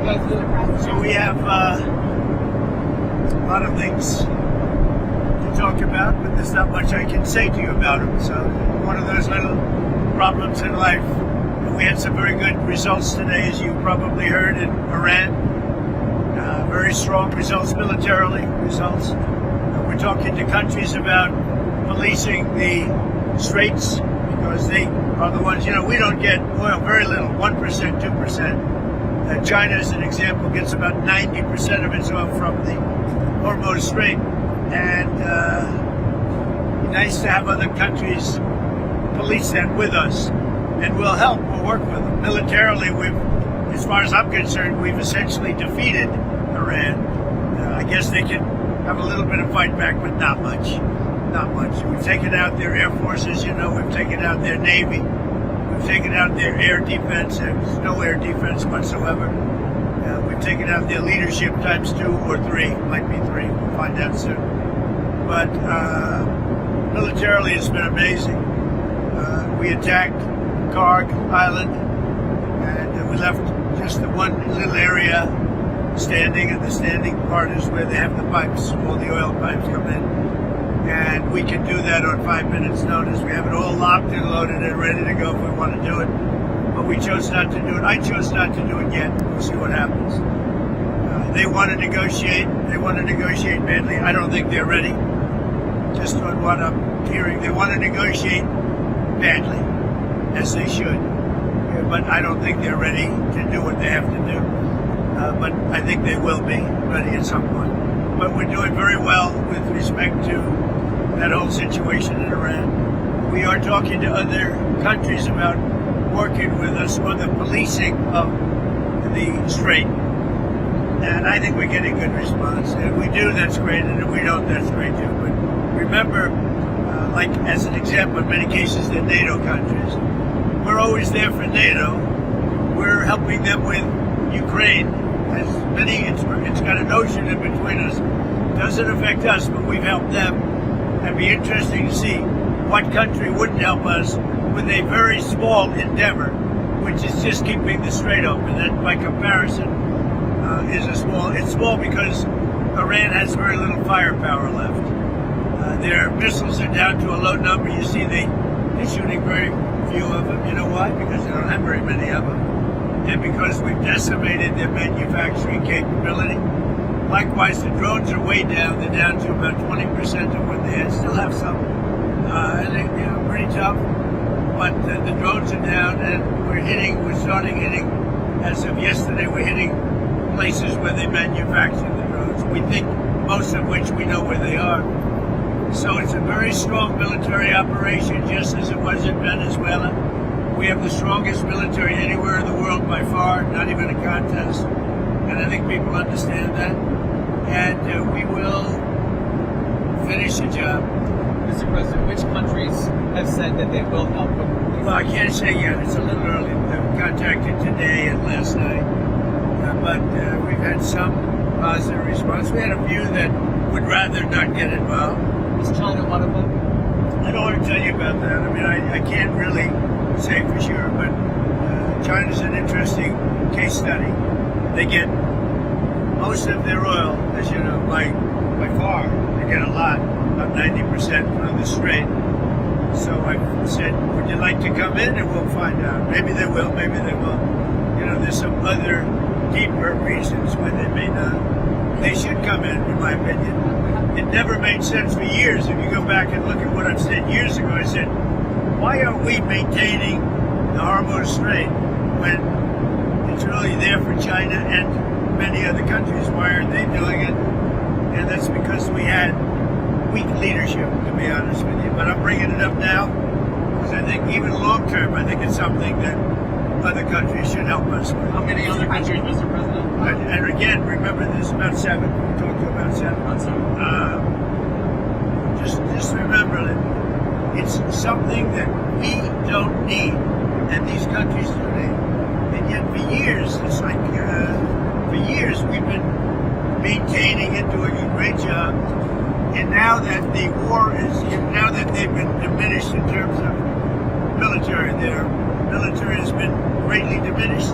So we have a lot of things to talk about, but there's not much I can say to you about them. So one of those little problems in life. We had some very good results today, as you probably heard, in Iran. Very strong results, militarily results. We're talking to countries about policing the straits, because they are the ones, we don't get oil, very little, 1%, 2%. China, as an example, gets about 90% of its oil from the Hormuz Strait. And nice to have other countries police that with us. And we'll help, we'll work with them. Militarily, as far as I'm concerned, we've essentially defeated Iran. I guess they can have a little bit of fight back, but not much. Not much. We've taken out their air forces, we've taken out their navy. We've taken out their air defense. There's no air defense whatsoever. We've taken out their leadership times 2 or 3. Might be 3. We'll find out soon. But militarily, it's been amazing. We attacked Kharg Island, and we left just the one little area standing, and the standing part is where they have the pipes, all the oil pipes come in. And we can do that on 5 minutes notice. We have it all locked and loaded and ready to go if we want to do it. But we chose not to do it. I chose not to do it yet. We'll see what happens. They want to negotiate. They want to negotiate badly. I don't think they're ready. Just on what I'm hearing, they want to negotiate badly, as they should. But I don't think they're ready to do what they have to do. But I think they will be ready at some point. But we're doing very well with respect to that whole situation in Iran. We are talking to other countries about working with us on the policing of the strait. And I think we're getting good response. And if we do, that's great. And if we don't, that's great too. But remember, like as an example, in many cases, they're NATO countries. We're always there for NATO. We're helping them with Ukraine. As many, it's got an ocean in between us. Doesn't affect us, but we've helped them. It'd be interesting to see what country wouldn't help us with a very small endeavor, which is just keeping the strait open. That, by comparison, it's small because Iran has very little firepower left. Their missiles are down to a low number. You see, they're shooting very few of them. You know why? Because they don't have very many of them. And because we've decimated their manufacturing capability. Likewise, the drones are way down. They're down to about 20% of what they had. Still have some, and they're pretty tough. But the drones are down, and we're starting hitting, as of yesterday, we're hitting places where they manufacture the drones. We think most of which we know where they are. So it's a very strong military operation, just as it was in Venezuela. We have the strongest military anywhere in the world by far, not even a contest. And I think people understand that. And we will finish the job. Mr. President, which countries have said that they will help? Well, I can't say yet. It's a little early. They were contacted today and last night. But we've had some positive response. We had a few that would rather not get involved. Is China one of them? I don't want to tell you about that. I mean, I can't really say for sure, but China's an interesting case study. They get most of their oil, as you know, by far. They get a lot, about 90% from the strait. So I said, would you like to come in, and we'll find out. Maybe they will, maybe they won't. There's some other deeper reasons why they may not. They should come in my opinion. It never made sense for years. If you go back and look at what I've said years ago, I said, why aren't we maintaining the Hormuz Strait when it's really there for China and many other countries? Why aren't they doing it? And that's because we had weak leadership, to be honest with you. But I'm bringing it up now because I think even long term, I think it's something that other countries should help us with. How many other countries, Mr. President? And again, remember, there's about 7. We talked to about 7. Just remember that it's something that we don't need, and these countries do need. And yet, for years, it's like for years we've been maintaining it, doing a great job. And now that the war is, now that they've been diminished in terms of military, their military has been greatly diminished.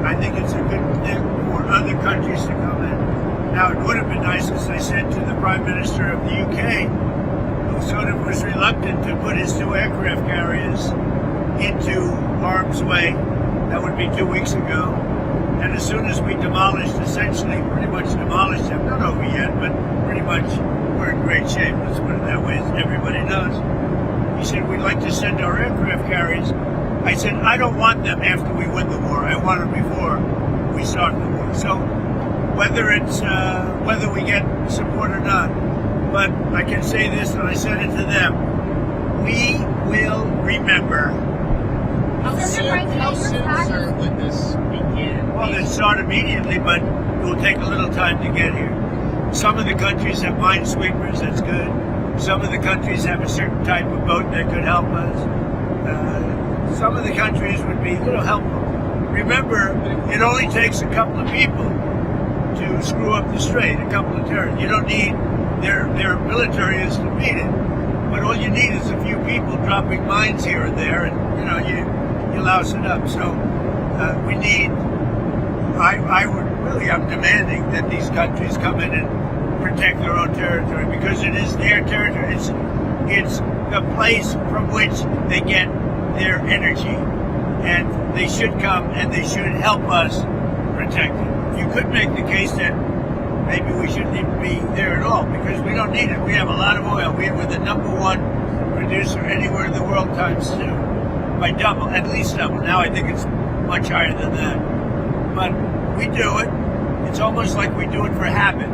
I think it's a good thing for other countries to come in. Now, it would have been nice, as I said to the Prime Minister of the UK, who sort of was reluctant to put his 2 aircraft carriers into harm's way. That would be 2 weeks ago. And as soon as we demolished, essentially, pretty much demolished them, not over yet, but pretty much we're in great shape, let's put it that way, as everybody knows. He said, we'd like to send our aircraft carriers. I said, I don't want them after we win the war. I want them before we start the war. So whether we get support or not, but I can say this, and I said it to them, we will remember. How soon, sir, would this begin? Well, it started immediately, but it will take a little time to get here. Some of the countries have minesweepers, that's good. Some of the countries have a certain type of boat that could help us. Some of the countries would be a little helpful. Remember, it only takes a couple of people to screw up the strait, a couple of terrorists. You don't need their military is defeated, but all you need is a few people dropping mines here and there, and you louse it up. So we need. I'm demanding that these countries come in and protect their own territory, because it is their territory. It's the place from which they get their energy, and they should come and they should help us protect it. You could make the case that maybe we shouldn't even be there at all, because we don't need it. We have a lot of oil. We're the #1 producer anywhere in the world ×2, by double, at least double. Now I think it's much higher than that. But we do it. It's almost like we do it for habit.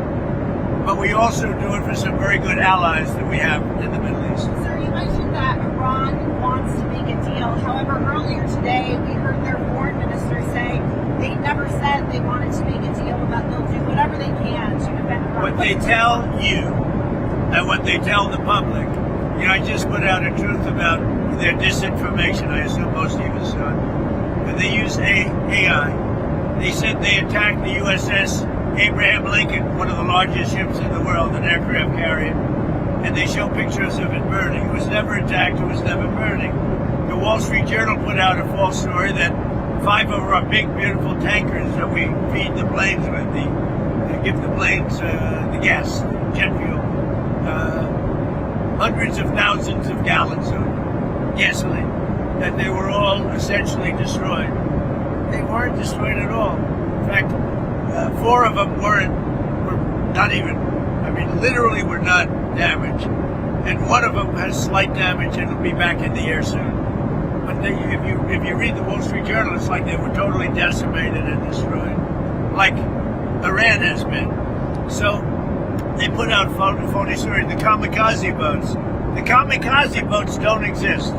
But we also do it for some very good allies that we have in the Middle East. Sir, you mentioned that Iran wants to make a deal. However, earlier today, we heard their foreign minister say they never said they wanted to make a deal, that they'll do whatever they can to defend Iran. What they tell you and what they tell the public, I just put out a truth about their disinformation. I assume most of you saw it. But they use AI. They said they attacked the USS Abraham Lincoln, one of the largest ships in the world, an aircraft carrier, and they show pictures of it burning. It was never attacked, it was never burning. The Wall Street Journal put out a false story that 5 of our big, beautiful tankers that we feed the planes with, give the planes the gas, jet fuel, hundreds of thousands of gallons of gasoline, that they were all essentially destroyed. They weren't destroyed at all. In fact, 4 of them were not even, literally were not damaged. And 1 of them has slight damage and will be back in the air soon. But if you read the Wall Street Journal, it's like they were totally decimated and destroyed, like Iran has been. So they put out phony stories. The kamikaze boats. The kamikaze boats don't exist.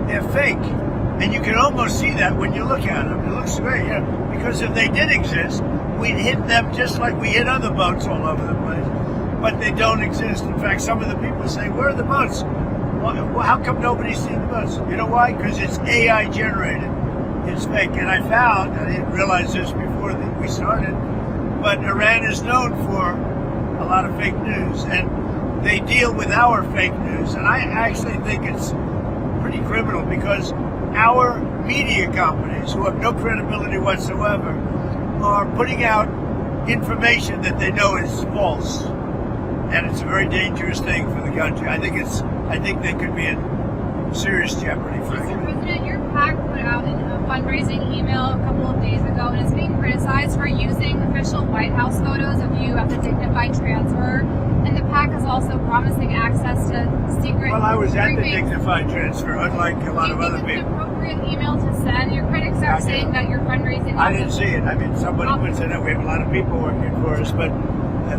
They're fake. And you can almost see that when you look at them. It looks great, because if they did exist, we'd hit them just like we hit other boats all over the place. But they don't exist. In fact, some of the people say, where are the boats? Well, how come nobody's seen the boats? You know why? Because it's AI generated. It's fake. And I didn't realize this before we started, but Iran is known for a lot of fake news. And they deal with our fake news. And I actually think it's pretty criminal, because our media companies, who have no credibility whatsoever, are putting out information that they know is false, and it's a very dangerous thing for the country. I think they could be in serious jeopardy. Mr. President, your PAC put out a fundraising email a couple of days ago, and it's being criticized for using official White House photos of you at the dignified transfer. And the PAC is also promising access to secret. Well, I was at the dignified transfer, unlike a lot of other people. An appropriate email to send. Your critics are saying that your fundraising. I didn't see it. Somebody puts it out. We have a lot of people working for us, but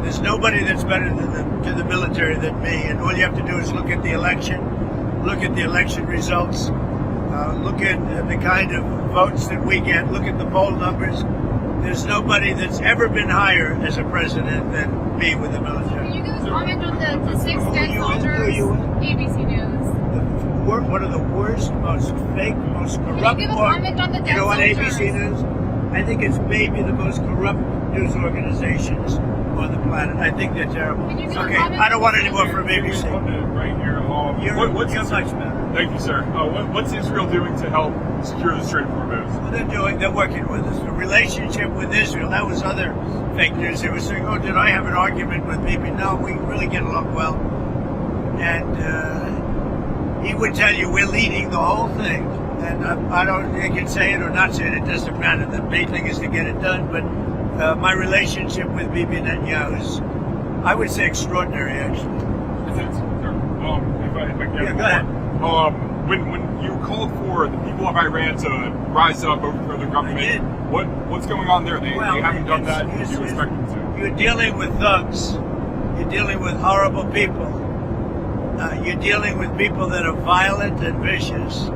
there's nobody that's better to the military than me. And all you have to do is look at the election, look at the election results, look at the kind of votes that we get, look at the poll numbers. There's nobody that's ever been higher as a president than me with the military. Can you give a comment on the 6 dead soldiers? ABC News. One of the worst, most fake, most corrupt. Can you give a comment on the dead You know what soldiers? ABC News? I think it's maybe the most corrupt news organizations on the planet. I think they're terrible. Can you give a Okay, comment I don't want on any more from ABC. Right here along. You're much better. Thank you, sir. What's Israel doing to help secure the Strait of Hormuz? They're working with us. The relationship with Israel, that was other fake news. They were saying, oh, did I have an argument with Bibi? No, we really get along well. And he would tell you we're leading the whole thing. And I don't, they can say it or not say it, it doesn't matter. The main thing is to get it done. But my relationship with Bibi Netanyahu is, I would say, extraordinary, actually. If I can, go ahead. When you called for the people of Iran to rise up, overthrow their government, what's going on there? They haven't done that. You expect them to. You're dealing with thugs. You're dealing with horrible people. You're dealing with people that are violent and vicious.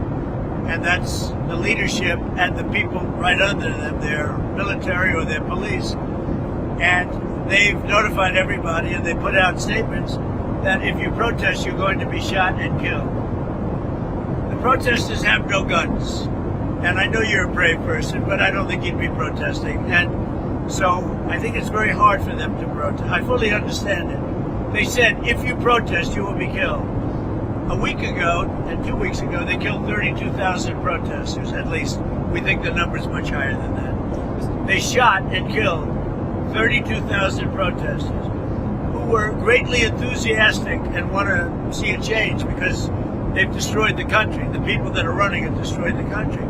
And that's the leadership and the people right under them, their military or their police. And they've notified everybody, and they put out statements that if you protest, you're going to be shot and killed. The protesters have no guns. And I know you're a brave person, but I don't think you'd be protesting. And so I think it's very hard for them to protest. I fully understand it. They said, if you protest, you will be killed. A week ago and 2 weeks ago, they killed 32,000 protesters, at least. We think the number's much higher than that. They shot and killed 32,000 protesters who were greatly enthusiastic and want to see a change because they've destroyed the country. The people that are running have destroyed the country.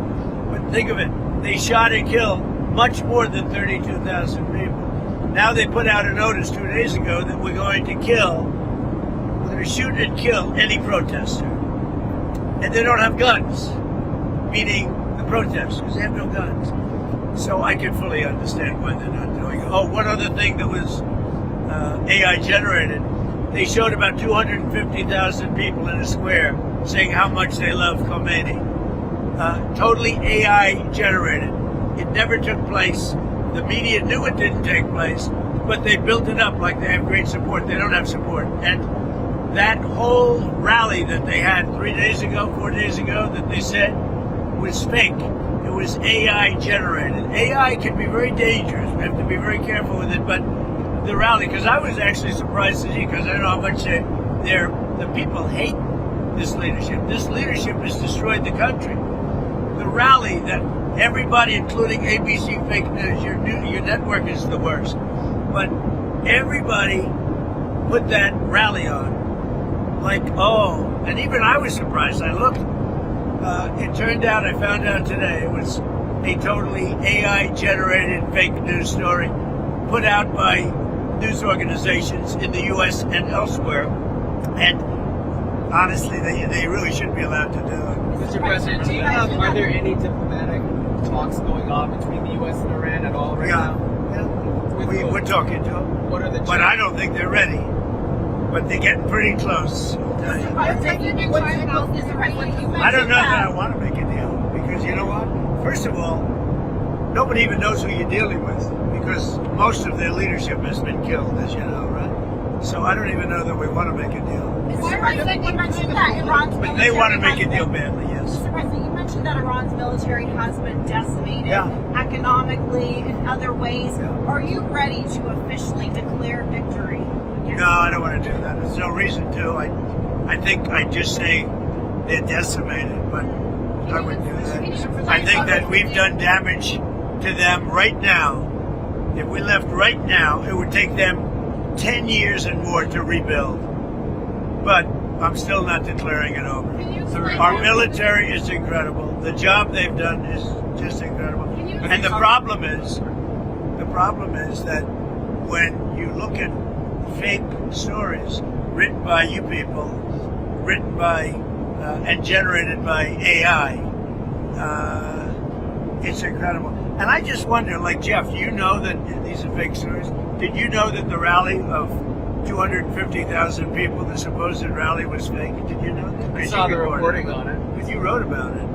But think of it, they shot and killed much more than 32,000 people. Now they put out a notice 2 days ago that we're going to shoot and kill any protester. And they don't have guns, meaning the protesters, they have no guns. So I can fully understand why they're not doing it. Oh, one other thing that was AI generated, they showed about 250,000 people in a square saying how much they love Khomeini. Totally AI generated. It never took place. The media knew it didn't take place, but they built it up like they have great support. They don't have support. And that whole rally that they had 4 days ago, that they said was fake. It was AI generated. AI can be very dangerous. We have to be very careful with it. But the rally, because I was actually surprised to see, because I know how much the people hate this leadership. This leadership has destroyed the country. The rally that everybody, including ABC fake news, your network is the worst. But everybody put that rally on. Like, oh, and even I was surprised. I looked. It turned out, I found out today, it was a totally AI-generated fake news story put out by news organizations in the U.S. and elsewhere. And honestly, they really shouldn't be allowed to do it. Mr. President, are there any diplomatic talks going on between the U.S. and Iran at all right now? Yeah. We're talking to them. What are the but I don't think they're ready. But they're getting pretty close. I don't know that I want to make a deal, because you know what? First of all, nobody even knows who you're dealing with, because most of their leadership has been killed, as you know, right? So I don't even know that we want to make a deal. Mr. President, you mentioned that Iran's But they want to make a deal badly, yes. Mr. President, you mentioned that Iran's military has been decimated economically in other ways. Are you ready to officially declare victory? No, I don't want to do that. There's no reason to. I think I'd just say they're decimated, but I wouldn't do that. I think that we've done damage to them right now. If we left right now, it would take them 10 years and more to rebuild. But I'm still not declaring it over. Our military is incredible. The job they've done is just incredible. And the problem is that when you look at fake stories written by you people, written by and generated by AI, it's incredible. And I just wonder, like Jeff, do you know that these are fake stories? Did you know that the rally of 250,000 people, the supposed rally, was fake? Did you know that? I saw the reporting on it. But you wrote about it.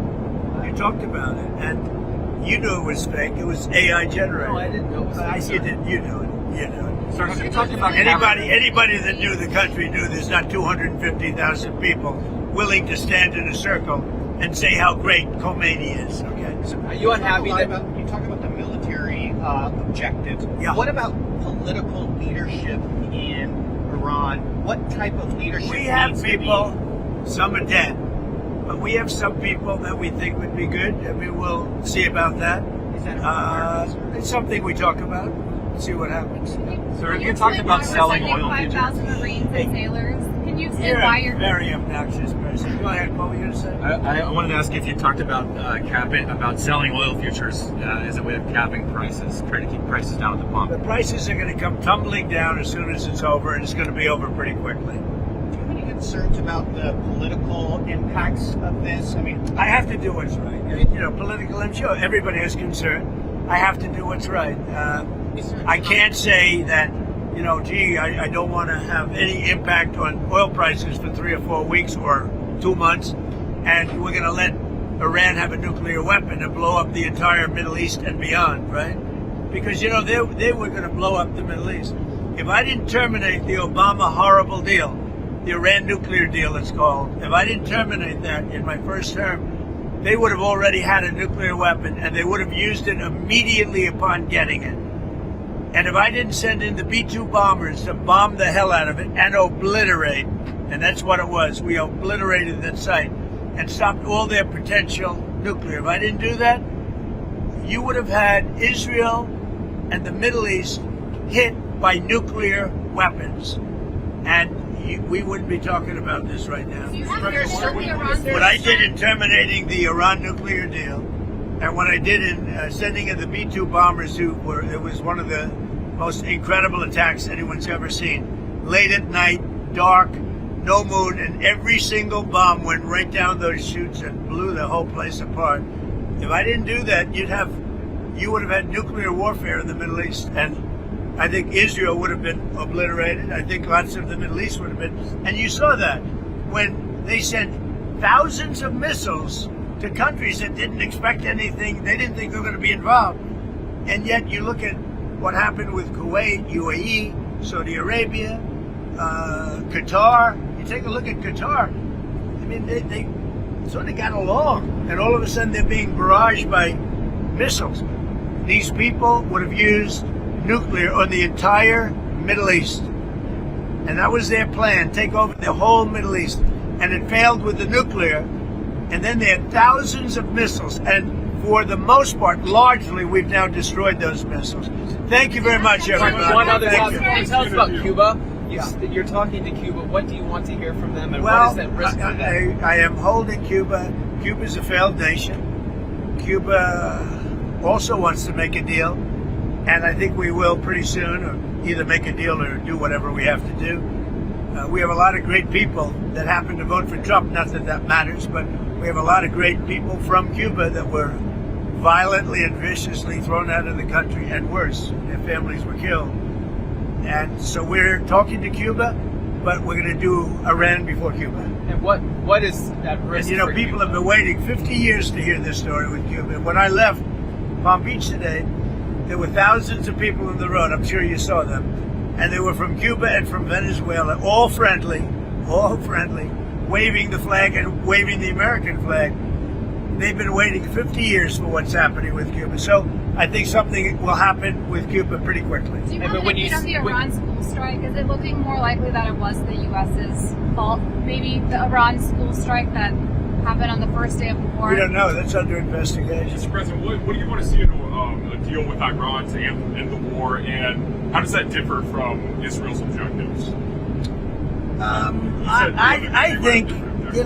You talked about it. And you knew it was fake. It was AI generated. No, I didn't know it was fake. You did. You knew it. You knew it. Sir, have you talked about Anybody that knew the country knew there's not 250,000 people willing to stand in a circle and say how great Khomeini is. Okay. So, are you unhappy that you talk about the military objectives? Yeah. What about political leadership in Iran? What type of leadership? we have needs to be- people. Some are dead, But we have some people that we think would be good. I mean, we'll see about that. Is that It's something we talk about. See what happens. Sir, you talked about selling oil 5,000 futures. Marines and sailors. Can you say You're why a you're very obnoxious person. Go ahead, what were you going to say? I wanted to ask if you talked about about selling oil futures as a way of capping prices, trying to keep prices down at the pump. The prices are going to come tumbling down as soon as it's over, and it's going to be over pretty quickly. Do you have any concerns about the political impacts of this? I mean, I have to do what's right. You know, political, I'm sure everybody has concern. I have to do what's right. I can't say that, you know, gee, I don't want to have any impact on oil prices for 3 or 4 weeks or 2 months, and we're going to let Iran have a nuclear weapon and blow up the entire Middle East and beyond, right? Because, you know, they were going to blow up the Middle East. If I didn't terminate the Obama horrible deal, the Iran nuclear deal it's called, if I didn't terminate that in my first term, they would have already had a nuclear weapon, and they would have used it immediately upon getting it. And if I didn't send in the B-2 bombers to bomb the hell out of it and obliterate, and that's what it was, we obliterated that site and stopped all their potential nuclear. If I didn't do that, you would have had Israel and the Middle East hit by nuclear weapons. And we wouldn't be talking about this right now. You have your Iran What I did in terminating the Iran nuclear deal, and what I did in sending in the B-2 bombers, it was one of the most incredible attacks anyone's ever seen. Late at night, dark, no moon, and every single bomb went right down those chutes and blew the whole place apart. If I didn't do that, you would have had nuclear warfare in the Middle East, and I think Israel would have been obliterated. I think lots of the Middle East would have been, and you saw that when they sent thousands of missiles to countries that didn't expect anything. They didn't think they were going to be involved. And yet you look at what happened with Kuwait, UAE, Saudi Arabia, Qatar. You take a look at Qatar. I mean, they sort of got along. And all of a sudden they're being barraged by missiles. These people would have used nuclear on the entire Middle East. And that was their plan, take over the whole Middle East. And it failed with the nuclear. And then they had thousands of missiles, and for the most part, largely, we've now destroyed those missiles. Thank you very much, everybody. One other Thank topic. you. Can you tell us about Cuba? Yeah. You're talking to Cuba. What do you want to hear from them, and Well, what is that risk for them? I am holding Cuba. Cuba's a failed nation. Cuba also wants to make a deal, and I think we will pretty soon, or either make a deal or do whatever we have to do. We have a lot of great people that happen to vote for Trump. Not that that matters, but we have a lot of great people from Cuba that were violently and viciously thrown out of the country, and worse, their families were killed. And so we're talking to Cuba, but we're going to do Iran before Cuba. And what is at risk? And you know, for people Cuba? have been waiting 50 years to hear this story with Cuba. When I left Palm Beach today, there were thousands of people on the road. I'm sure you saw them. And they were from Cuba and from Venezuela, all friendly, waving the flag and waving the American flag. They've been waiting 50 years for what's happening with Cuba. So I think something will happen with Cuba pretty quickly. Do you Hey, want but to when get you on the s- when- Iran school strike? Is it looking more likely that it was the U.S.'s fault? Maybe the Iran school strike that happened on the first day of the war? We don't know. That's under investigation. Mr. President, what do you want to see in a deal with Iran to end the war, and how does that differ from Israel's objectives?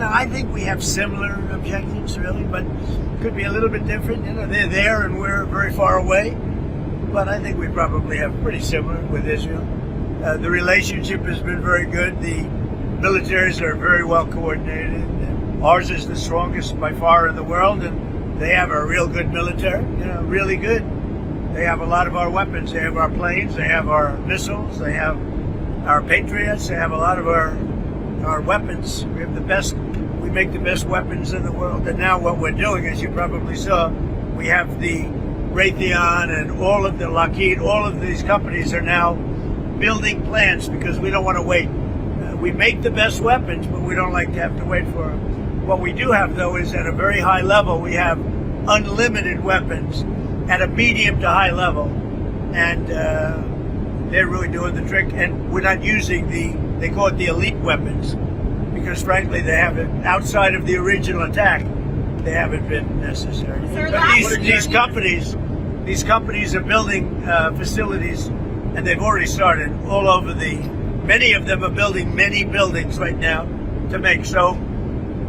I think we have similar objectives, really, but could be a little bit different. You know, they're there and we're very far away, but I think we probably have pretty similar with Israel. The relationship has been very good. The militaries are very well coordinated. Ours is the strongest by far in the world, and they have a real good military, really good. They have a lot of our weapons. They have our planes. They have our missiles. They have our Patriots. They have a lot of our weapons. We have the best. We make the best weapons in the world. And now what we're doing, as you probably saw, we have the Raytheon and all of the Lockheed. All of these companies are now building plants because we don't want to wait. We make the best weapons, but we don't like to have to wait for them. What we do have, though, is at a very high level, we have unlimited weapons at a medium to high level. And they're really doing the trick. And we're not using they call it the elite weapons, because frankly they haven't, outside of the original attack, they haven't been necessary. Sir, But last these companies are building facilities, and they've already started all over many of them are building many buildings right now to make so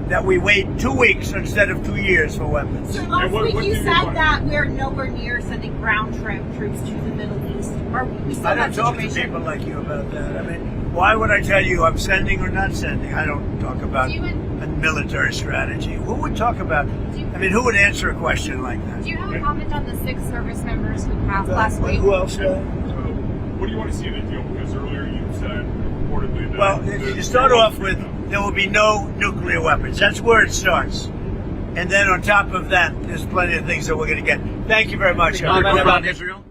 that we wait 2 weeks instead of 2 years for weapons. So last what week do you you said want? that we're nowhere near sending ground troops to the Middle East. Are we still I in don't that talk to situation? people like you about that. I mean, why would I tell you I'm sending or not sending? I don't talk about Do you and- a military strategy. Who would talk about? I mean, who would answer a question like that? Do you have a comment on the 6 service members who passed last week? Who else? So, what do you want to see in the deal? Because earlier you said reportedly that. Well, you start off with there will be no nuclear weapons. That's where it starts. And then on top of that, there's plenty of things that we're going to get. Thank you very much. Comment everyone. about Israel?